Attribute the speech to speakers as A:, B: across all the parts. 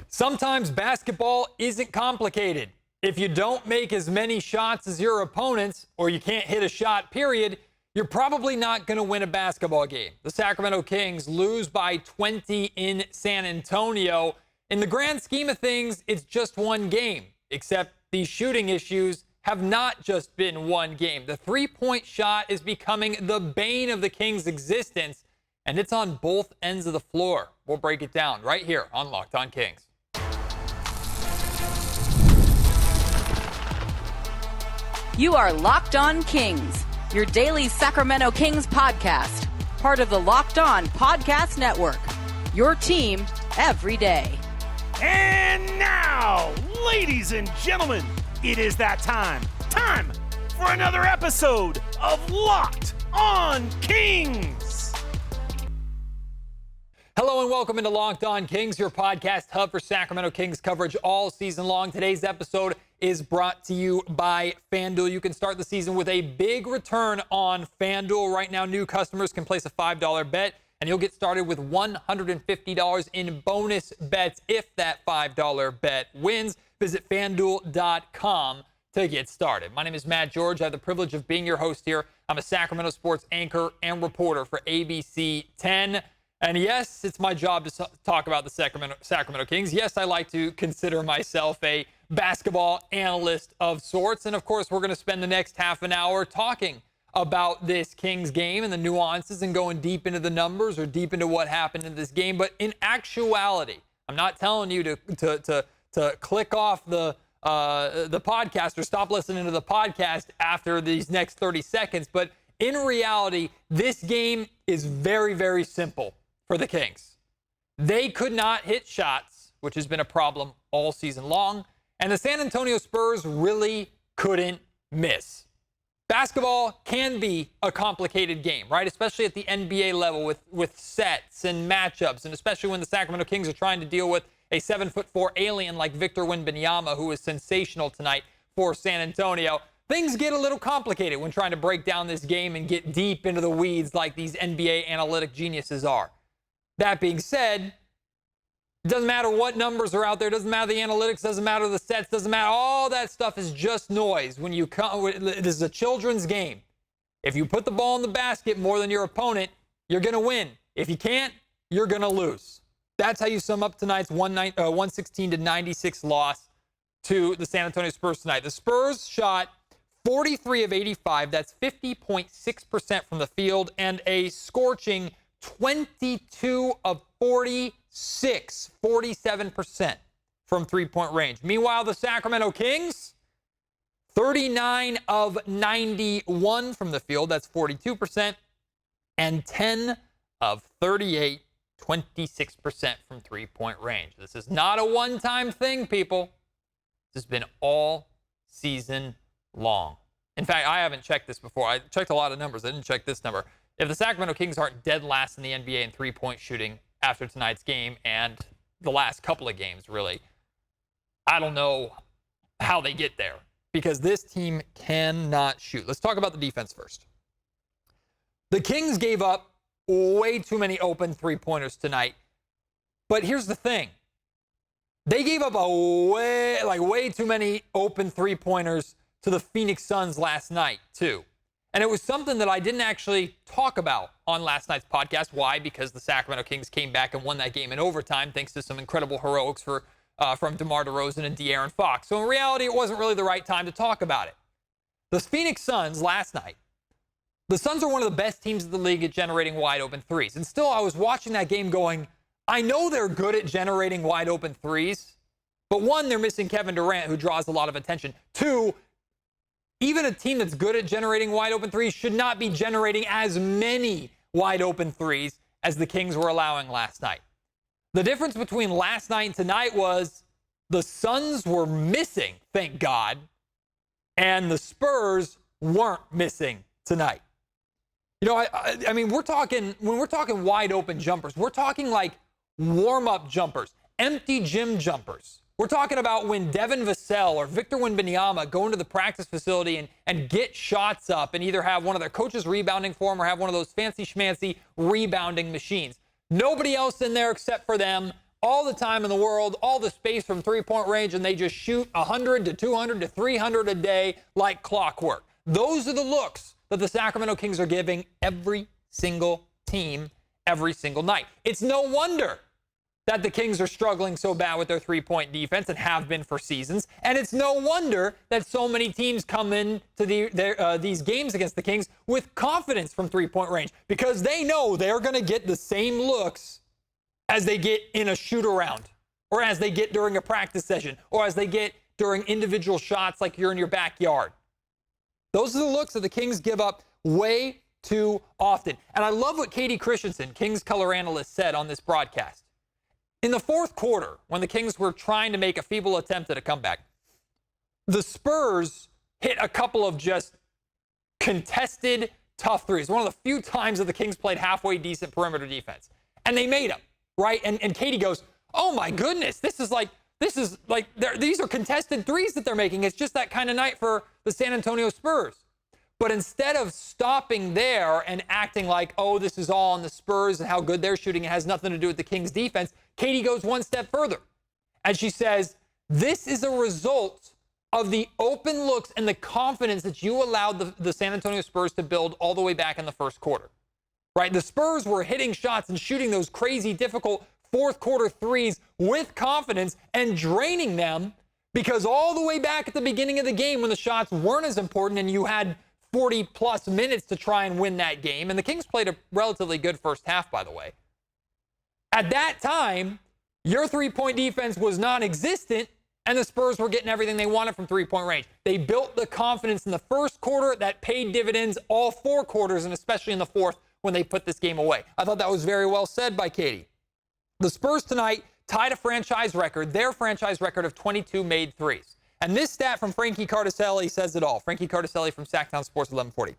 A: Sometimes basketball isn't complicated. If you don't make as many shots as your opponents, or you can't hit a shot, period, you're probably not going to win a basketball game. The Sacramento Kings lose by 20 in San Antonio. In the grand scheme of things, it's just one game, except these shooting issues have not just been one game. The three-point shot is becoming the bane of the Kings' existence, and it's on both ends of the floor. We'll break it down right here on Locked On Kings.
B: You are Locked On Kings, your daily Sacramento Kings podcast, part of the Locked On Podcast Network, your team every day.
C: And now, ladies and gentlemen, it is that time. Time for another episode of Locked On Kings.
A: Hello and welcome into Locked On Kings, your podcast hub for Sacramento Kings coverage all season long. Today's episode is brought to you by FanDuel. You can start the season with a big return on FanDuel. Right now, new customers can place a $5 bet, and you'll get started with $150 in bonus bets if that $5 bet wins. Visit FanDuel.com to get started. My name is Matt George. I have the privilege of being your host here. I'm a Sacramento sports anchor and reporter for ABC 10. And yes, it's my job to talk about the Sacramento Kings. Yes, I like to consider myself a basketball analyst of sorts. And of course, we're going to spend the next half an hour talking about this Kings game and the nuances and going deep into the numbers or deep into what happened in this game. But in actuality, I'm not telling you to click off the podcast or stop listening to the podcast after these next 30 seconds. But in reality, this game is very, very simple for the Kings. They could not hit shots, which has been a problem all season long, and the San Antonio Spurs really couldn't miss. Basketball can be a complicated game, right? Especially at the NBA level with sets and matchups, and especially when the Sacramento Kings are trying to deal with a 7'4" alien like Victor Wembanyama, who was sensational tonight for San Antonio. Things get a little complicated when trying to break down this game and get deep into the weeds like these NBA analytic geniuses are. That being said, it doesn't matter what numbers are out there, doesn't matter the analytics, doesn't matter the sets, doesn't matter. All that stuff is just noise. When you come, this is a children's game. If you put the ball in the basket more than your opponent, you're going to win. If you can't, you're going to lose. That's how you sum up tonight's 116-96 loss to the San Antonio Spurs tonight. The Spurs shot 43 of 85. That's 50.6% from the field, and a scorching 22 of 46, 47% from three-point range. Meanwhile, the Sacramento Kings, 39 of 91 from the field. That's 42%. And 10 of 38, 26% from three-point range. This is not a one-time thing, people. This has been all season long. In fact, I haven't checked this before. I checked a lot of numbers. I didn't check this number. If the Sacramento Kings aren't dead last in the NBA in three-point shooting after tonight's game and the last couple of games, really, I don't know how they get there because this team cannot shoot. Let's talk about the defense first. The Kings gave up way too many open three-pointers tonight. But here's the thing. They gave up way too many open three-pointers to the Phoenix Suns last night, too. And it was something that I didn't actually talk about on last night's podcast. Why? Because the Sacramento Kings came back and won that game in overtime thanks to some incredible heroics from DeMar DeRozan and De'Aaron Fox. So in reality, it wasn't really the right time to talk about it. The Phoenix Suns last night, the Suns are one of the best teams in the league at generating wide open threes. And still, I was watching that game going, I know they're good at generating wide open threes, but one, they're missing Kevin Durant, who draws a lot of attention. Two, even a team that's good at generating wide open threes should not be generating as many wide open threes as the Kings were allowing last night. The difference between last night and tonight was the Suns were missing, thank God, and the Spurs weren't missing tonight. You know, I mean, when we're talking wide open jumpers, we're talking like warm-up jumpers, empty gym jumpers. We're talking about when Devin Vassell or Victor Wembanyama go into the practice facility and get shots up and either have one of their coaches rebounding for them or have one of those fancy schmancy rebounding machines. Nobody else in there except for them all the time in the world, all the space from three-point range, and they just shoot 100 to 200 to 300 a day like clockwork. Those are the looks that the Sacramento Kings are giving every single team every single night. It's no wonder that the Kings are struggling so bad with their three-point defense and have been for seasons. And it's no wonder that so many teams come into these games against the Kings with confidence from three-point range, because they know they're going to get the same looks as they get in a shoot-around, or as they get during a practice session, or as they get during individual shots like you're in your backyard. Those are the looks that the Kings give up way too often. And I love what Katie Christensen, Kings color analyst, said on this broadcast. In the fourth quarter, when the Kings were trying to make a feeble attempt at a comeback, the Spurs hit a couple of just contested tough threes. One of the few times that the Kings played halfway decent perimeter defense. And they made them, right? And Katie goes, oh my goodness, these are contested threes that they're making. It's just that kind of night for the San Antonio Spurs. But instead of stopping there and acting like, oh, this is all on the Spurs and how good they're shooting, it has nothing to do with the Kings defense, Katie goes one step further. And she says, this is a result of the open looks and the confidence that you allowed the San Antonio Spurs to build all the way back in the first quarter, right? The Spurs were hitting shots and shooting those crazy, difficult fourth quarter threes with confidence and draining them, because all the way back at the beginning of the game when the shots weren't as important and you had 40-plus minutes to try and win that game, and the Kings played a relatively good first half, by the way. At that time, your three-point defense was non-existent, and the Spurs were getting everything they wanted from three-point range. They built the confidence in the first quarter that paid dividends all four quarters, and especially in the fourth when they put this game away. I thought that was very well said by Katie. The Spurs tonight tied their franchise record of 22 made threes. And this stat from Frankie Cardicelli says it all. Frankie Cardicelli from Sacramento Sports 1140.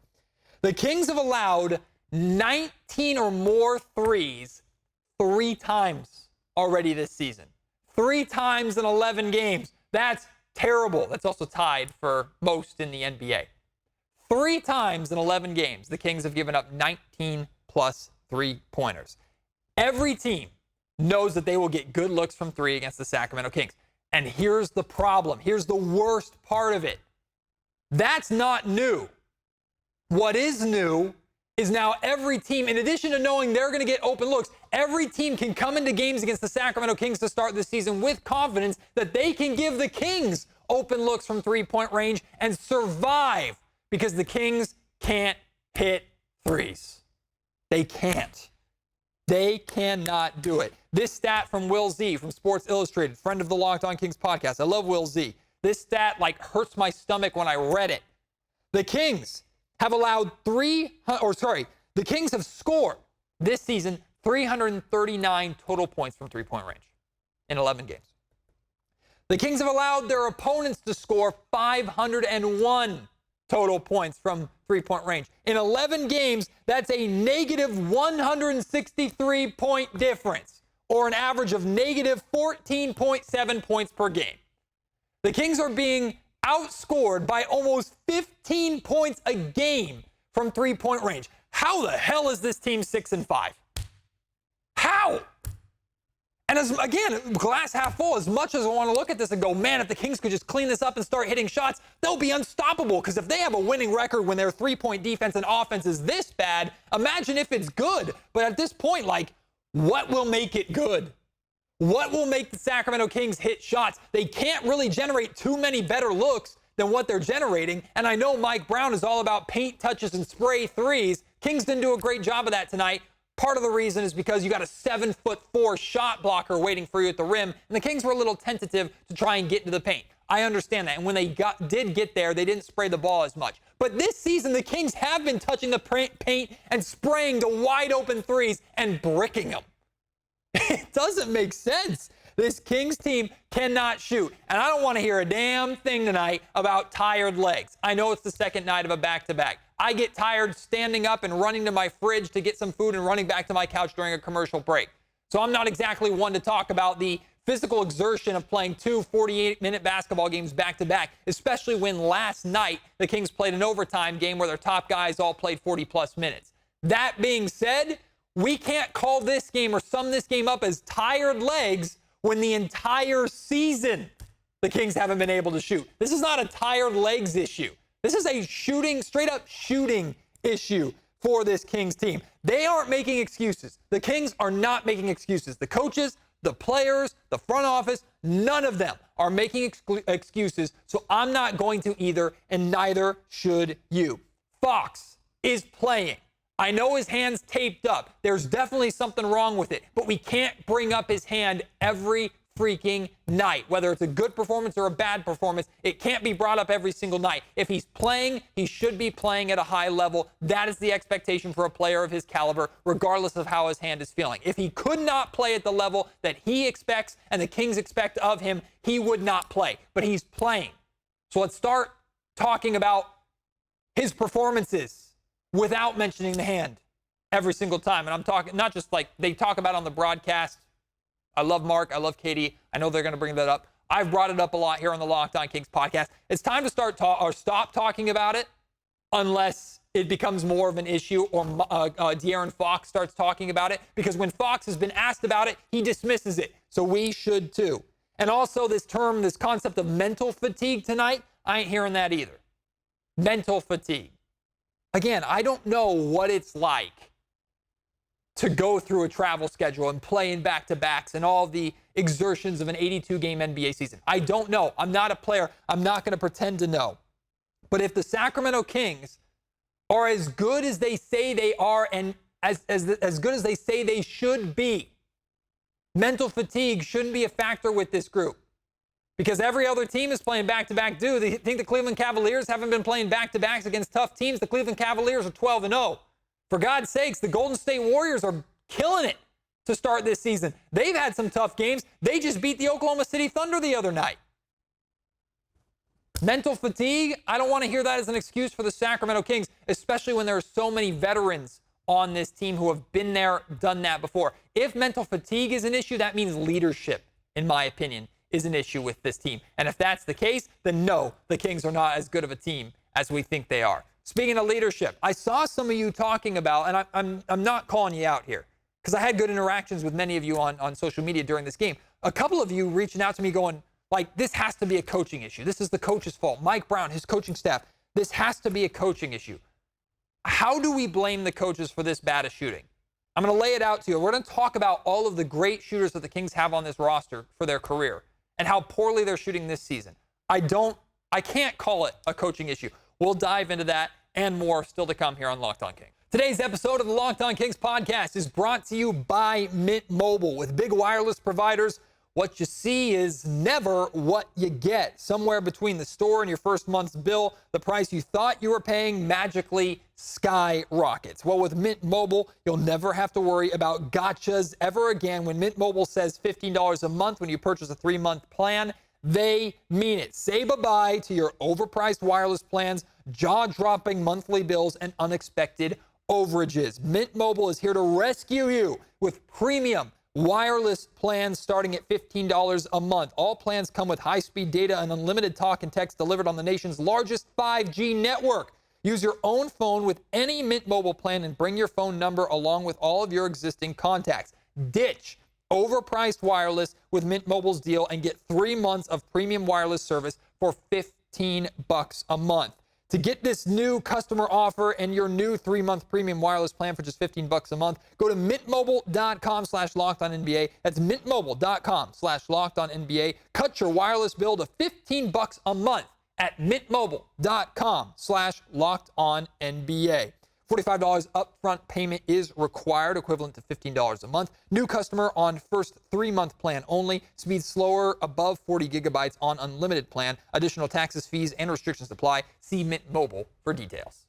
A: The Kings have allowed 19 or more threes 3 times already this season. 3 times in 11 games. That's terrible. That's also tied for most in the NBA. 3 times in 11 games, the Kings have given up 19-plus three-pointers. Every team knows that they will get good looks from three against the Sacramento Kings. And here's the problem. Here's the worst part of it. That's not new. What is new is now every team, in addition to knowing they're going to get open looks, every team can come into games against the Sacramento Kings to start the season with confidence that they can give the Kings open looks from three-point range and survive, because the Kings can't hit threes. They can't. They cannot do it. This stat from Will Z from Sports Illustrated, friend of the Locked On Kings podcast. I love Will Z. This stat hurts my stomach when I read it. The Kings have the Kings have scored this season 339 total points from three-point range in 11 games. The Kings have allowed their opponents to score 501 total points from three-point range. In 11 games, that's a negative 163-point difference, or an average of negative 14.7 points per game. The Kings are being outscored by almost 15 points a game from three-point range. How the hell is this team 6-5? How? And again, glass half full, as much as I want to look at this and go, man, if the Kings could just clean this up and start hitting shots, they'll be unstoppable. Because if they have a winning record when their three-point defense and offense is this bad, imagine if it's good. But at this point, what will make it good? What will make the Sacramento Kings hit shots? They can't really generate too many better looks than what they're generating. And I know Mike Brown is all about paint touches and spray threes. Kings didn't do a great job of that tonight. Part of the reason is because you got a 7'4" shot blocker waiting for you at the rim, and the Kings were a little tentative to try and get to the paint. I understand that, and when they did get there, they didn't spray the ball as much. But this season, the Kings have been touching the paint and spraying the wide open threes and bricking them. It doesn't make sense. This Kings team cannot shoot, and I don't want to hear a damn thing tonight about tired legs. I know it's the second night of a back-to-back. I get tired standing up and running to my fridge to get some food and running back to my couch during a commercial break. So I'm not exactly one to talk about the physical exertion of playing 2 48-minute basketball games back-to-back, especially when last night the Kings played an overtime game where their top guys all played 40-plus minutes. That being said, We can't call this game or sum this game up as tired legs when the entire season the Kings haven't been able to shoot. This is not a tired legs issue. This is a straight up shooting issue for this Kings team. They aren't making excuses. The Kings are not making excuses. The coaches, the players, the front office, none of them are making excuses. So I'm not going to either, and neither should you. Fox is playing. I know his hand's taped up. There's definitely something wrong with it, but we can't bring up his hand every freaking night. Whether it's a good performance or a bad performance, it can't be brought up every single night. If he's playing, he should be playing at a high level. That is the expectation for a player of his caliber, regardless of how his hand is feeling. If he could not play at the level that he expects and the Kings expect of him, he would not play. But he's playing. So let's start talking about his performances without mentioning the hand every single time. And I'm talking not just like they talk about on the broadcast. I love Mark. I love Katie. I know they're going to bring that up. I've brought it up a lot here on the Locked On Kings podcast. It's time to stop talking about it unless it becomes more of an issue or De'Aaron Fox starts talking about it, because when Fox has been asked about it, he dismisses it. So we should too. And also this concept of mental fatigue tonight, I ain't hearing that either. Mental fatigue. Again, I don't know what it's like to go through a travel schedule and play in back-to-backs and all the exertions of an 82-game NBA season. I don't know. I'm not a player. I'm not going to pretend to know. But if the Sacramento Kings are as good as they say they are and as good as they say they should be, mental fatigue shouldn't be a factor with this group. Because every other team is playing back-to-back. Do they think the Cleveland Cavaliers haven't been playing back-to-backs against tough teams? The Cleveland Cavaliers are 12-0. For God's sakes, the Golden State Warriors are killing it to start this season. They've had some tough games. They just beat the Oklahoma City Thunder the other night. Mental fatigue, I don't want to hear that as an excuse for the Sacramento Kings, especially when there are so many veterans on this team who have been there, done that before. If mental fatigue is an issue, that means leadership, in my opinion, is an issue with this team. And if that's the case, then no, the Kings are not as good of a team as we think they are. Speaking of leadership, I saw some of you talking about, and I'm not calling you out here, because I had good interactions with many of you on social media during this game. A couple of you reaching out to me going, like, this has to be a coaching issue. This is the coach's fault. Mike Brown, his coaching staff, this has to be a coaching issue. How do we blame the coaches for this bad a shooting? I'm going to lay it out to you. We're going to talk about all of the great shooters that the Kings have on this roster for their career and how poorly they're shooting this season. I can't call it a coaching issue. We'll dive into that and more still to come here on Locked On Kings. Today's episode of the Locked On Kings podcast is brought to you by Mint Mobile. With big wireless providers, what you see is never what you get. Somewhere between the store and your first month's bill, the price you thought you were paying magically skyrockets. Well, with Mint Mobile, you'll never have to worry about gotchas ever again. When Mint Mobile says $15 a month when you purchase a 3-month plan, they mean it. Say bye-bye to your overpriced wireless plans, jaw-dropping monthly bills, and unexpected overages. Mint Mobile is here to rescue you with premium wireless plans starting at $15 a month. All plans come with high-speed data and unlimited talk and text delivered on the nation's largest 5G network. Use your own phone with any Mint Mobile plan and bring your phone number along with all of your existing contacts. Ditch overpriced wireless with Mint Mobile's deal and get 3 months of premium wireless service for $15 a month. To get this new customer offer and your new 3-month premium wireless plan for just $15 a month, go to mintmobile.com/lockedonnba. That's mintmobile.com/lockedonnba. Cut your wireless bill to $15 a month at mintmobile.com/lockedonnba. $45 upfront payment is required, equivalent to $15 a month. New customer on first 3-month plan only. Speed slower above 40 gigabytes on unlimited plan. Additional taxes, fees, and restrictions apply. See Mint Mobile for details.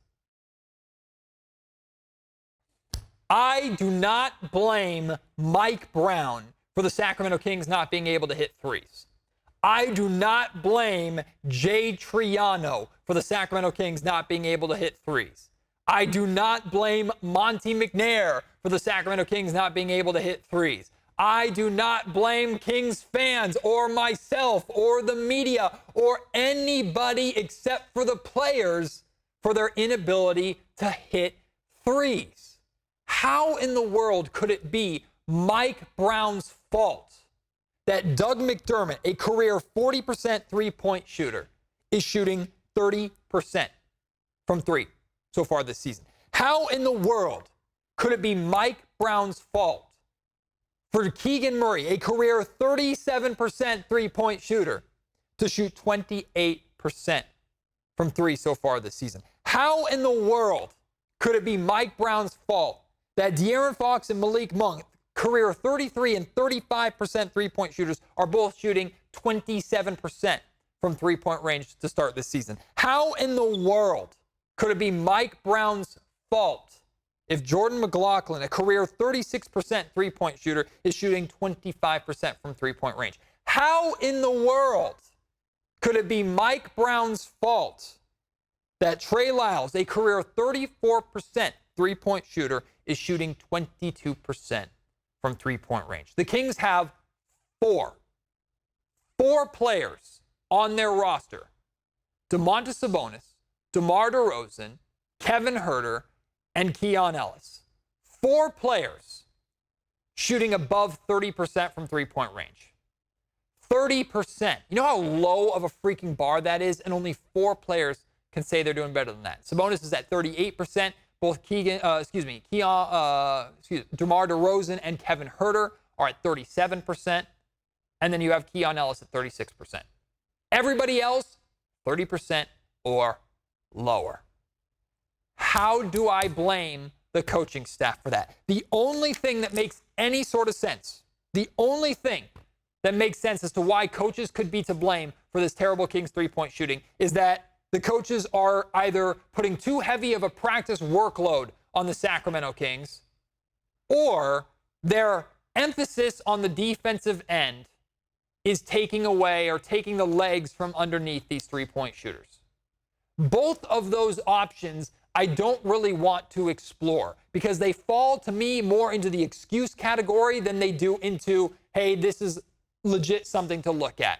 A: I do not blame Mike Brown for the Sacramento Kings not being able to hit threes. I do not blame Jay Triano for the Sacramento Kings not being able to hit threes. I do not blame Monty McNair for the Sacramento Kings not being able to hit threes. I do not blame Kings fans or myself or the media or anybody except for the players for their inability to hit threes. How in the world could it be Mike Brown's fault that Doug McDermott, a career 40% three-point shooter, is shooting 30% from three so far this season? How in the world could it be Mike Brown's fault for Keegan Murray, a career 37% three-point shooter, to shoot 28% from three so far this season? How in the world could it be Mike Brown's fault that De'Aaron Fox and Malik Monk, career 33 and 35% three-point shooters, are both shooting 27% from three-point range to start this season? How in the world could it be Mike Brown's fault if Jordan McLaughlin, a career 36% three-point shooter, is shooting 25% from three-point range? How in the world could it be Mike Brown's fault that Trey Lyles, a career 34% three-point shooter, is shooting 22% from three-point range? The Kings have four players on their roster: Domantas Sabonis, DeMar DeRozan, Kevin Huerter, and Keon Ellis. Four players shooting above 30% from three-point range. 30%. You know how low of a freaking bar that is? And only four players can say they're doing better than that. Sabonis is at 38%. Both DeMar DeRozan and Kevin Huerter are at 37%. And then you have Keon Ellis at 36%. Everybody else, 30% or lower. How do I blame the coaching staff for that? The only thing that makes any sort of sense, the only thing that makes sense as to why coaches could be to blame for this terrible Kings three-point shooting is that the coaches are either putting too heavy of a practice workload on the Sacramento Kings, or their emphasis on the defensive end is taking away or taking the legs from underneath these three-point shooters. Both of those options I don't really want to explore because they fall to me more into the excuse category than they do into, hey, this is legit something to look at.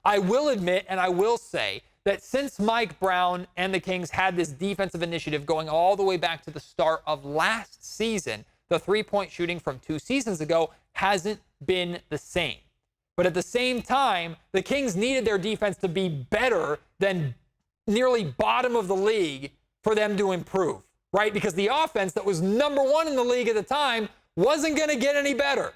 A: I will admit and I will say that since Mike Brown and the Kings had this defensive initiative going all the way back to the start of last season, the three-point shooting from 2 seasons ago hasn't been the same. But at the same time, the Kings needed their defense to be better than nearly bottom of the league for them to improve, right? Because the offense that was number 1 in the league at the time wasn't going to get any better.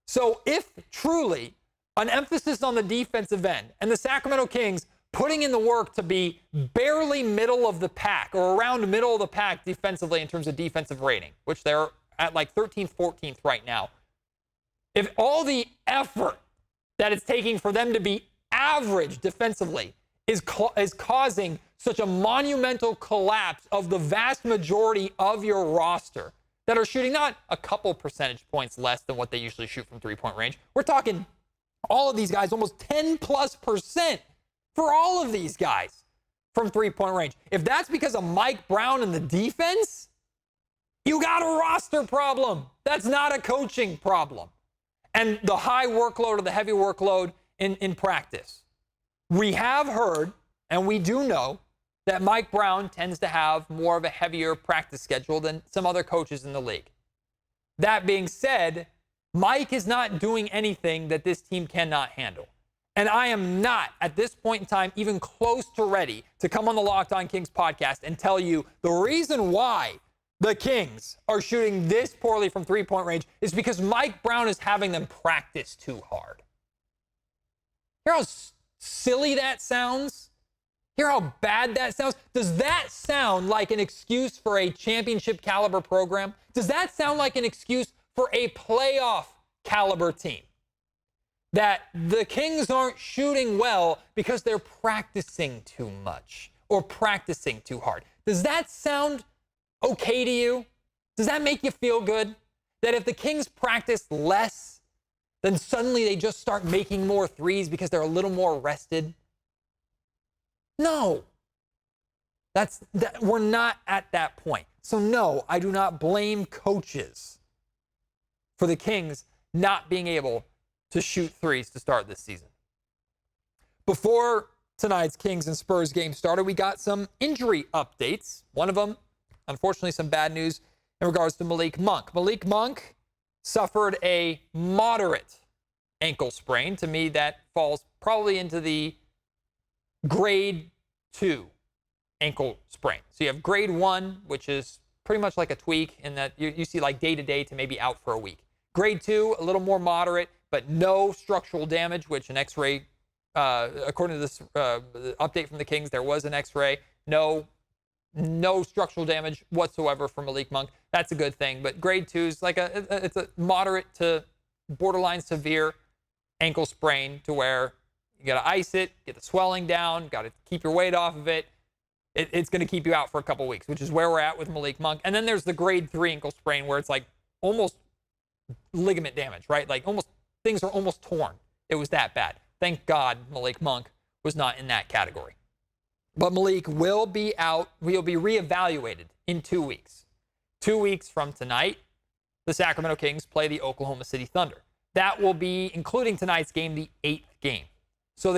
A: So if truly an emphasis on the defensive end and the Sacramento Kings putting in the work to be barely middle of the pack or around middle of the pack defensively in terms of defensive rating, which they're at like 13th, 14th right now, if all the effort that it's taking for them to be average defensively is causing such a monumental collapse of the vast majority of your roster that are shooting not a couple percentage points less than what they usually shoot from three-point range. We're talking all of these guys, almost 10+% for all of these guys from three-point range. If that's because of Mike Brown and the defense, you got a roster problem. That's not a coaching problem. And the high workload or the heavy workload in practice. We have heard, and we do know, that Mike Brown tends to have more of a heavier practice schedule than some other coaches in the league. That being said, Mike is not doing anything that this team cannot handle. And I am not, at this point in time, even close to ready to come on the Locked On Kings podcast and tell you the reason why the Kings are shooting this poorly from three-point range is because Mike Brown is having them practice too hard. Hear how silly that sounds? Hear how bad that sounds? Does that sound like an excuse for a championship caliber program? Does that sound like an excuse for a playoff caliber team? That the Kings aren't shooting well because they're practicing too much or practicing too hard. Does that sound okay to you? Does that make you feel good? That if the Kings practice less, then suddenly they just start making more threes because they're a little more rested? No. We're not at that point. So no, I do not blame coaches for the Kings not being able to shoot threes to start this season. Before tonight's Kings and Spurs game started, we got some injury updates. One of them, unfortunately, some bad news. in regards to Malik Monk. Malik Monk suffered a moderate ankle sprain. To me, that falls probably into the grade 2 ankle sprain. So you have grade 1, which is pretty much like a tweak in that you see like day-to-day to maybe out for a week. Grade 2, a little more moderate, but no structural damage, which an x-ray, according to this update from the Kings, there was an x-ray. No structural damage whatsoever for Malik Monk. That's a good thing. But grade 2 is like it's a moderate to borderline severe ankle sprain to where you got to ice it, get the swelling down, got to keep your weight off of it. It's going to keep you out for a couple weeks, which is where we're at with Malik Monk. And then there's the grade 3 ankle sprain where it's like almost ligament damage, right? Like almost things are almost torn. It was that bad. Thank God Malik Monk was not in that category. But Malik will be out. He'll be reevaluated in 2 weeks. 2 weeks from tonight, the Sacramento Kings play the Oklahoma City Thunder. That will be, including tonight's game, the 8th game. So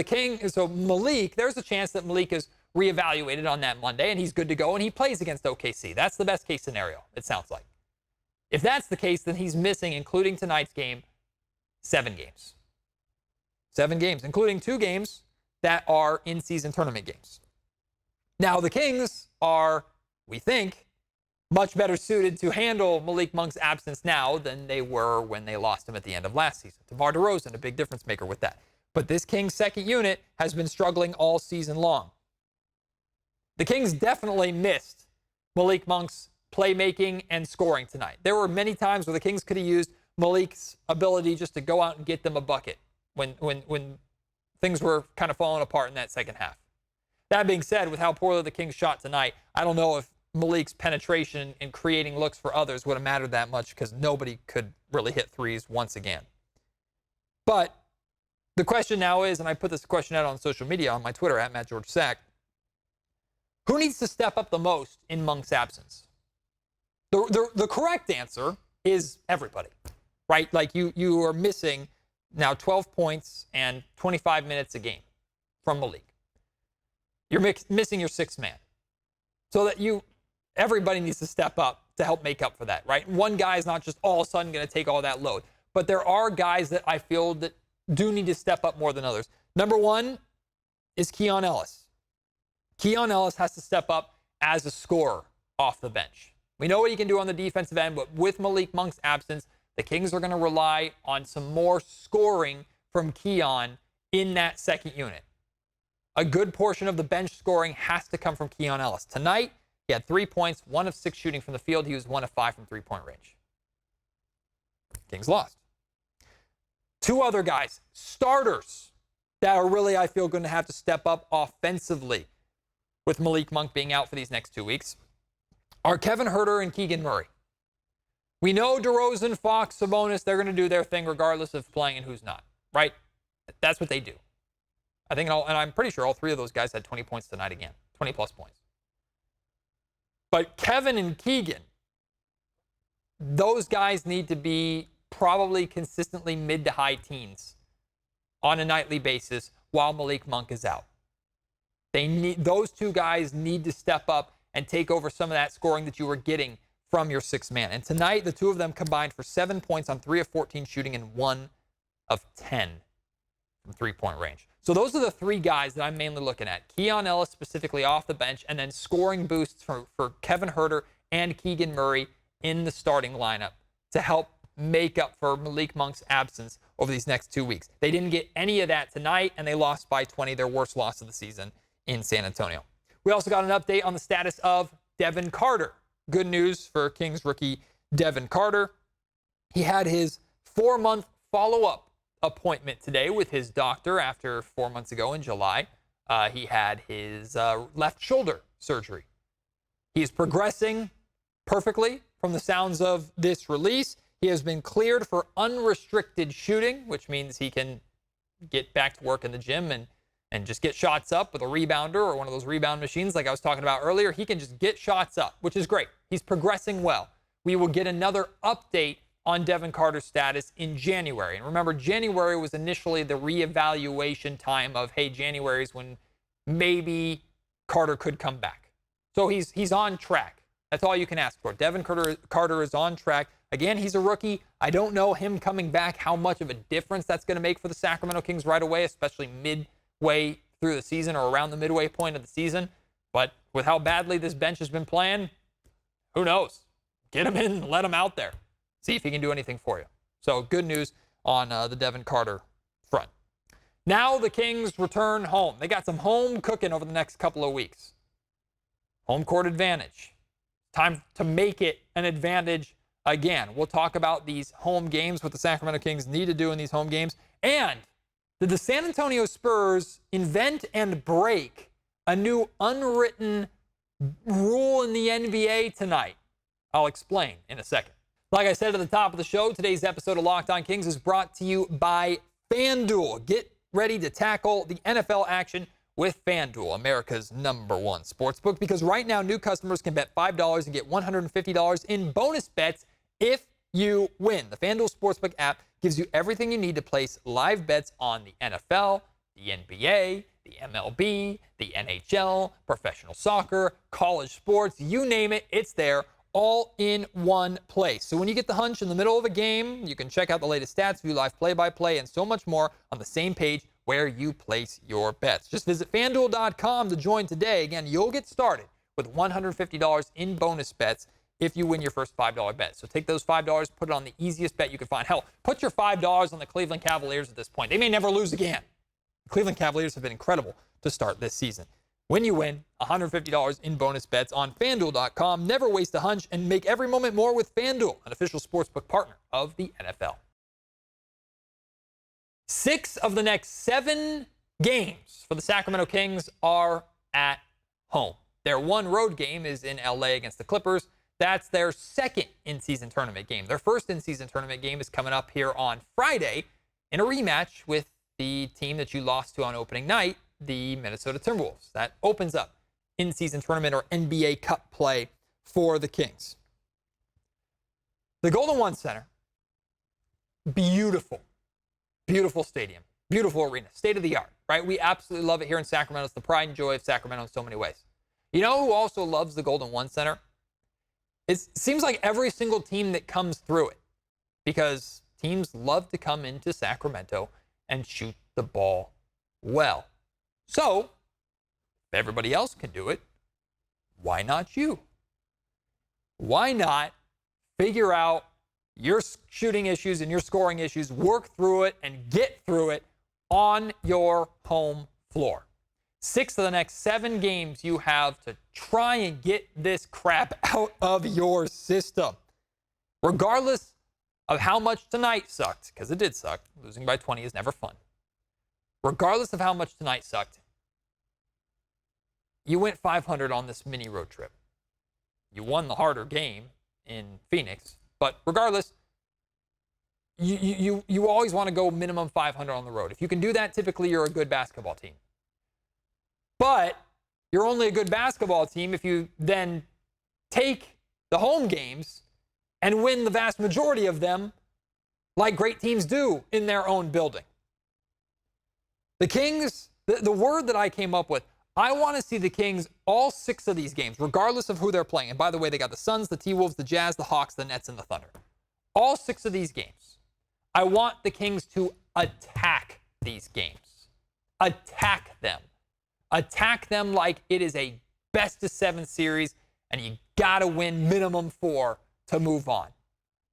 A: Malik, there's a chance that Malik is reevaluated on that Monday and he's good to go and he plays against OKC. That's the best case scenario, it sounds like. If that's the case, then he's missing, including tonight's game, 7 games. 7 games, including 2 games that are in-season tournament games. Now, the Kings are, we think, much better suited to handle Malik Monk's absence now than they were when they lost him at the end of last season. DeMar DeRozan, a big difference maker with that. But this Kings second unit has been struggling all season long. The Kings definitely missed Malik Monk's playmaking and scoring tonight. There were many times where the Kings could have used Malik's ability just to go out and get them a bucket when things were kind of falling apart in that second half. That being said, with how poorly the Kings shot tonight, I don't know if Malik's penetration and creating looks for others would have mattered that much because nobody could really hit threes once again. But the question now is, and I put this question out on social media on my Twitter, @MattGeorgeSack, who needs to step up the most in Monk's absence? The correct answer is everybody, right? Like you are missing now 12 points and 25 minutes a game from Malik. You're missing your 6th man. So that everybody needs to step up to help make up for that, right? One guy is not just all of a sudden going to take all that load. But there are guys that I feel that do need to step up more than others. Number 1 is Keon Ellis. Keon Ellis has to step up as a scorer off the bench. We know what he can do on the defensive end, but with Malik Monk's absence, the Kings are going to rely on some more scoring from Keon in that second unit. A good portion of the bench scoring has to come from Keon Ellis. Tonight, he had 3 points, 1 of 6 shooting from the field. He was 1 of 5 from three-point range. Kings lost. 2 other guys, starters, that are really, I feel, going to have to step up offensively with Malik Monk being out for these next 2 weeks, are Kevin Huerter and Keegan Murray. We know DeRozan, Fox, Sabonis, they're going to do their thing regardless of playing and who's not, right? That's what they do. I think, and I'm pretty sure all 3 of those guys had 20 points tonight again, 20-plus points. But Kevin and Keegan, those guys need to be probably consistently mid to high teens on a nightly basis while Malik Monk is out. Those 2 guys need to step up and take over some of that scoring that you were getting from your 6th man. And tonight, the 2 of them combined for 7 points on 3 of 14 shooting and 1 of 10 from three-point range. So those are the 3 guys that I'm mainly looking at. Keon Ellis specifically off the bench, and then scoring boosts for Kevin Huerter and Keegan Murray in the starting lineup to help make up for Malik Monk's absence over these next 2 weeks. They didn't get any of that tonight, and they lost by 20, their worst loss of the season in San Antonio. We also got an update on the status of Devin Carter. Good news for Kings rookie Devin Carter. He had his 4-month follow-up appointment today with his doctor after 4 months ago in July. He had his left shoulder surgery. He's progressing perfectly from the sounds of this release. He has been cleared for unrestricted shooting, which means he can get back to work in the gym and just get shots up with a rebounder or one of those rebound machines like I was talking about earlier. He can just get shots up, which is great. He's progressing well. We will get another update on Devin Carter's status in January. And remember, January was initially the reevaluation time of, hey, January is when maybe Carter could come back. So he's on track That's all you can ask for. Devin Carter is on track. Again, he's a rookie. I don't know him coming back, how much of a difference that's going to make for the Sacramento Kings right away, especially midway through the season or around the midway point of the season. But with how badly this bench has been playing, who knows? Get him in, let him out there. See if he can do anything for you. So good news on the Devin Carter front. Now the Kings return home. They got some home cooking over the next couple of weeks. Home court advantage. Time to make it an advantage again. We'll talk about these home games, what the Sacramento Kings need to do in these home games. And did the San Antonio Spurs invent and break a new unwritten rule in the NBA tonight? I'll explain in a second. Like I said at the top of the show, today's episode of Locked On Kings is brought to you by FanDuel. Get ready to tackle the NFL action with FanDuel, America's #1 sportsbook, because right now new customers can bet $5 and get $150 in bonus bets if you win. The FanDuel Sportsbook app gives you everything you need to place live bets on the NFL, the NBA, the MLB, the NHL, professional soccer, college sports, you name it, it's there, all in one place. So when you get the hunch in the middle of a game, you can check out the latest stats, view live play-by-play, and so much more on the same page where you place your bets. Just visit FanDuel.com to join today. Again, you'll get started with $150 in bonus bets if you win your first $5 bet. So take those $5, put it on the easiest bet you can find. Hell, put your $5 on the Cleveland Cavaliers at this point. They may never lose again. The Cleveland Cavaliers have been incredible to start this season. When you win, $150 in bonus bets on FanDuel.com. Never waste a hunch and make every moment more with FanDuel, an official sportsbook partner of the NFL. 6 of the next 7 games for the Sacramento Kings are at home. Their one road game is in LA against the Clippers. That's their second in-season tournament game. Their first in-season tournament game is coming up here on Friday in a rematch with the team that you lost to on opening night, the Minnesota Timberwolves. That opens up in-season tournament or NBA Cup play for the Kings. The Golden One Center, beautiful stadium, beautiful arena, state of the art, right? We absolutely love it here in Sacramento. It's the pride and joy of Sacramento in so many ways. You know who also loves the Golden One Center? It seems like every single team that comes through it, because teams love to come into Sacramento and shoot the ball well. So, if everybody else can do it, why not you? Why not figure out your shooting issues and your scoring issues, work through it, and get through it on your home floor? 6 of the next 7 games you have to try and get this crap out of your system. Regardless of how much tonight sucked, because it did suck. Losing by 20 is never fun. Regardless of how much tonight sucked, you went 500 on this mini road trip. You won the harder game in Phoenix, but regardless, you always want to go minimum 500 on the road. If you can do that, typically you're a good basketball team. But you're only a good basketball team if you then take the home games and win the vast majority of them like great teams do in their own building. The Kings, the word that I came up with, I want to see the Kings all 6 of these games, regardless of who they're playing. And by the way, they got the Suns, the T-Wolves, the Jazz, the Hawks, the Nets, and the Thunder. All 6 of these games. I want the Kings to attack these games. Attack them. Attack them like it is a best-of-7 series, and you got to win minimum 4 to move on.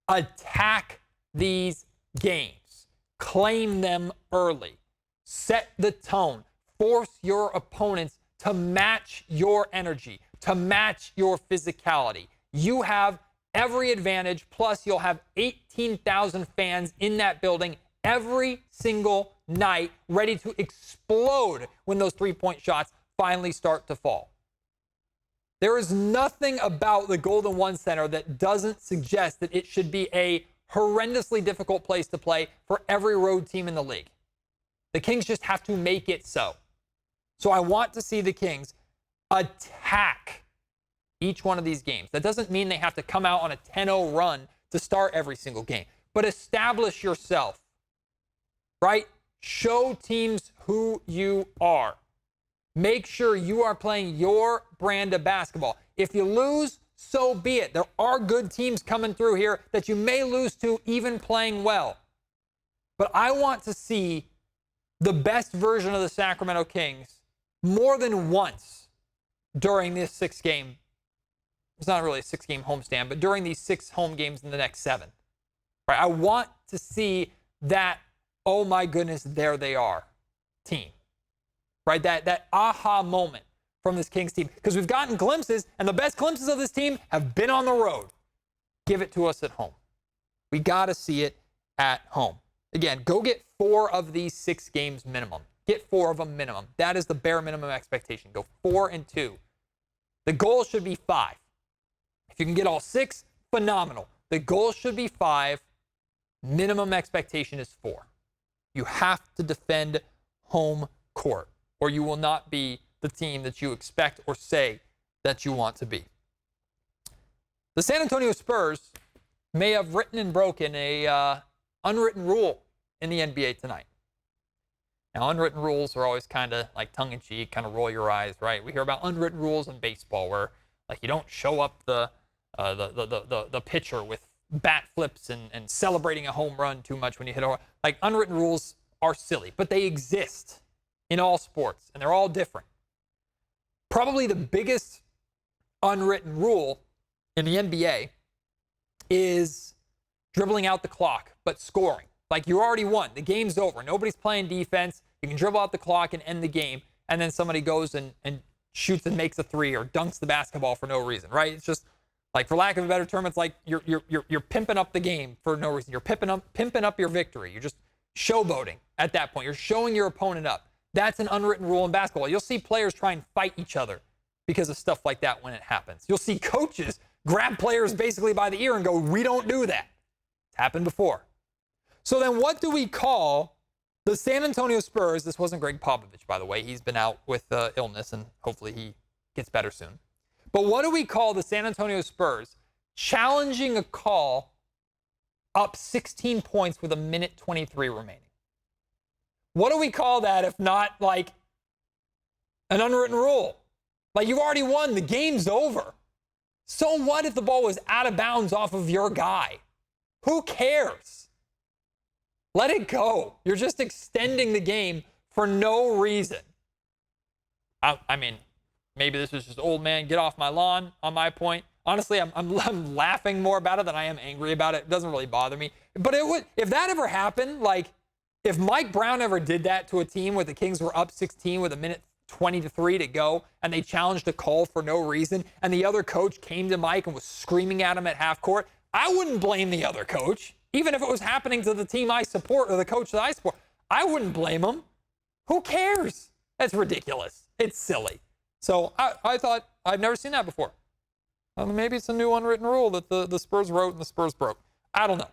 A: Attack these games. Claim them early. Set the tone. Force your opponents to match your energy, to match your physicality. You have every advantage, plus you'll have 18,000 fans in that building every single night ready to explode when those three-point shots finally start to fall. There is nothing about the Golden One Center that doesn't suggest that it should be a horrendously difficult place to play for every road team in the league. The Kings just have to make it so. So I want to see the Kings attack each one of these games. That doesn't mean they have to come out on a 10-0 run to start every single game, but establish yourself, right? Show teams who you are. Make sure you are playing your brand of basketball. If you lose, so be it. There are good teams coming through here that you may lose to even playing well. But I want to see the best version of the Sacramento Kings more than once during this 6-game. It's not really a 6-game homestand, but during these 6 home games in the next 7. Right? I want to see that, oh my goodness, there they are team. Right? That aha moment from this Kings team. Because we've gotten glimpses, and the best glimpses of this team have been on the road. Give it to us at home. We got to see it at home. Again, go get 4 of these 6 games minimum. Get 4 of them minimum. That is the bare minimum expectation. Go 4-2. The goal should be 5. If you can get all 6, phenomenal. The goal should be 5. Minimum expectation is 4. You have to defend home court, or you will not be the team that you expect or say that you want to be. The San Antonio Spurs may have written and broken a unwritten rule in the NBA tonight. Now, unwritten rules are always kind of like tongue-in-cheek, kind of roll your eyes, right? We hear about unwritten rules in baseball where, like, you don't show up the pitcher with bat flips and celebrating a home run too much when you hit a home run. Like, unwritten rules are silly, but they exist in all sports, and they're all different. Probably the biggest unwritten rule in the NBA is dribbling out the clock, but scoring. Like, you already won. The game's over. Nobody's playing defense. You can dribble out the clock and end the game, and then somebody goes and shoots and makes a 3 or dunks the basketball for no reason, right? It's just, like, for lack of a better term, it's like you're pimping up the game for no reason. You're pimping up your victory. You're just showboating at that point. You're showing your opponent up. That's an unwritten rule in basketball. You'll see players try and fight each other because of stuff like that when it happens. You'll see coaches grab players basically by the ear and go, we don't do that. It's happened before. So then what do we call the San Antonio Spurs? This wasn't Greg Popovich, by the way. He's been out with illness, and hopefully he gets better soon. But what do we call the San Antonio Spurs challenging a call up 16 points with 1:23 remaining? What do we call that if not, like, an unwritten rule? Like, you've already won. The game's over. So what if the ball was out of bounds off of your guy? Who cares? Let it go. You're just extending the game for no reason. I mean, maybe this is just old man, get off my lawn on my point. Honestly, I'm laughing more about it than I am angry about it. It doesn't really bother me. But it would, if that ever happened, like, if Mike Brown ever did that to a team where the Kings were up 16 with 1:23 to go, and they challenged a call for no reason, and the other coach came to Mike and was screaming at him at half court, I wouldn't blame the other coach. Even if it was happening to the team I support or the coach that I support, I wouldn't blame him. Who cares? That's ridiculous. It's silly. So I thought, I've never seen that before. Maybe it's a new unwritten rule that the Spurs wrote and the Spurs broke. I don't know.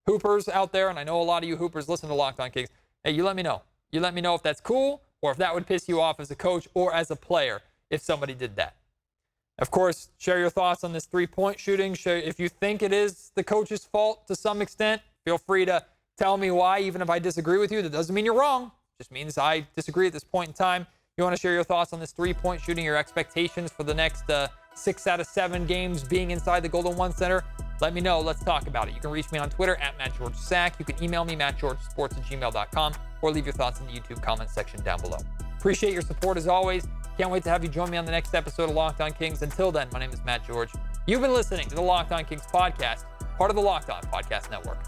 A: Hoopers out there, and I know a lot of you Hoopers listen to Locked On Kings. Hey, you let me know. You let me know if that's cool or if that would piss you off as a coach or as a player if somebody did that. Of course, share your thoughts on this 3-point shooting. If you think it is the coach's fault to some extent, feel free to tell me why, even if I disagree with you. That doesn't mean you're wrong. It just means I disagree at this point in time. You want to share your thoughts on this 3-point shooting, your expectations for the next 6 out of 7 games being inside the Golden One Center? Let me know. Let's talk about it. You can reach me on Twitter at MattGeorgeSack. You can email me, mattgeorgesports@gmail.com, or leave your thoughts in the YouTube comment section down below. Appreciate your support as always. Can't wait to have you join me on the next episode of Locked On Kings. Until then, my name is Matt George. You've been listening to the Locked On Kings podcast, part of the Locked On Podcast Network.